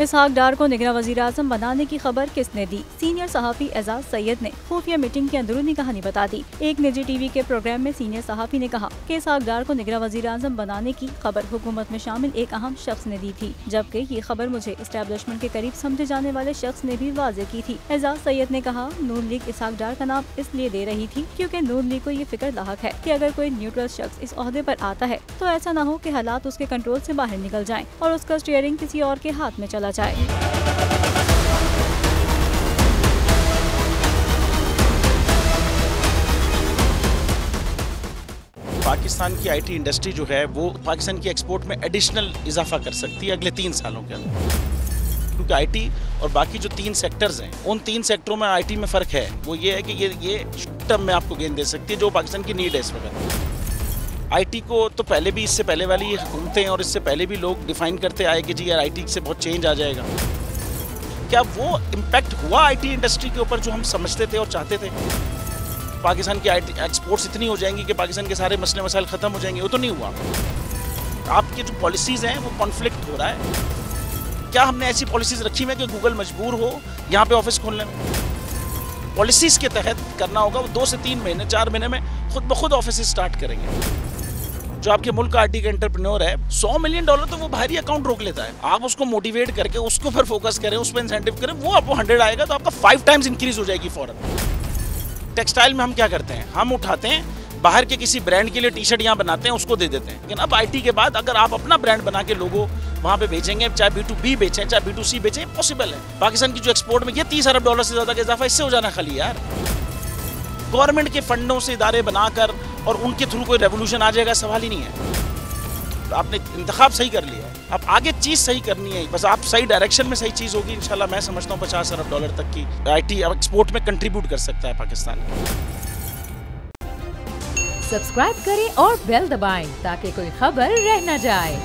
इसहाक डार को निगरान वज़ीर-ए-आज़म बनाने की खबर किसने दी? सीनियर सहाफ़ी एजाज सैयद ने खुफिया मीटिंग की अंदरूनी कहानी बता दी। एक निजी टीवी के प्रोग्राम में सीनियर सहाफ़ी ने कहा कि इसहाक डार को निगरान वज़ीर-ए-आज़म बनाने की खबर हुकूमत में शामिल एक अहम शख्स ने दी थी, जबकि ये खबर मुझे एस्टेब्लिशमेंट के करीब समझे जाने वाले शख्स ने भी वाज़े की थी। एजाज सैयद ने कहा, नून लीग इसहाक डार का नाम इसलिए दे रही थी क्योंकि नून लीग को ये फिक्र लाहक है कि अगर कोई न्यूट्रल शख्स इस ओहदे पर आता है तो ऐसा न हो कि हालात उसके कंट्रोल से बाहर निकल जाएं और उसका स्टीयरिंग किसी और के हाथ में चला जाए। पाकिस्तान की आईटी इंडस्ट्री जो है वो पाकिस्तान की एक्सपोर्ट में एडिशनल इजाफा कर सकती है अगले 3 सालों के अंदर, क्योंकि आईटी और बाकी जो 3 सेक्टर्स हैं उन 3 सेक्टरों में आईटी में फ़र्क है। वो ये है कि ये शॉर्ट टर्म में आपको गेन दे सकती है जो पाकिस्तान की नीड है इस वक्त। आईटी को तो पहले भी, इससे पहले वाली हुकूमतें और इससे पहले भी लोग डिफाइन करते आए कि जी यार आईटी से बहुत चेंज आ जाएगा। क्या वो इम्पैक्ट हुआ आईटी इंडस्ट्री के ऊपर जो हम समझते थे और चाहते थे? पाकिस्तान की आईटी एक्सपोर्ट्स इतनी हो जाएंगी कि पाकिस्तान के सारे मसले मसाइल ख़त्म हो जाएंगे? वो तो नहीं हुआ। आपके जो पॉलिसीज़ हैं वो कॉन्फ्लिक्ट हो रहा है। क्या हमने ऐसी पॉलिसीज़ रखी हुई है कि गूगल मजबूर हो यहाँ पे ऑफिस खोलने में? पॉलिसीज़ के तहत करना होगा। वो 2 से 3 महीने 4 महीने में खुद ब खुद ऑफिस स्टार्ट करेंगे। जो आपके मुल्क का आईटी का एंटरप्रेन्योर है, $100 मिलियन तो वो बाहरी अकाउंट रोक लेता है। आप उसको मोटिवेट करके उसको पर फोकस करें, उस पर इंसेंटिव करें, वो आपको 100 आएगा तो आपका 5 टाइम्स इंक्रीज हो जाएगी फौरन। टेक्सटाइल में हम क्या करते हैं, हम उठाते हैं बाहर के किसी ब्रांड के लिए टी-शर्ट यहाँ बनाते हैं, उसको दे देते हैं। लेकिन अब आईटी के बाद अगर आप अपना ब्रांड बना के लोगो वहाँ पे बेचेंगे, चाहे B2B बेचें चाहे B2C बेचें, पॉसिबल है। पाकिस्तान की जो एक्सपोर्ट में ये $30 अरब से ज़्यादा का इजाफा इससे हो जाना खाली यार। गवर्नमेंट के फंडों से इदारे बनाकर और उनके थ्रू कोई रेवोल्यूशन आ जाएगा, सवाल ही नहीं है। तो आपने इंतखाब सही कर लिया है, अब आगे चीज़ सही करनी है, बस आप सही डायरेक्शन में सही चीज़ होगी इंशाल्लाह। मैं समझता हूँ $50 अरब तक की आईटी अब एक्सपोर्ट में कंट्रीब्यूट कर सकता है पाकिस्तान। सब्सक्राइब करें और बेल दबाएं ताकि कोई खबर रह न जाए।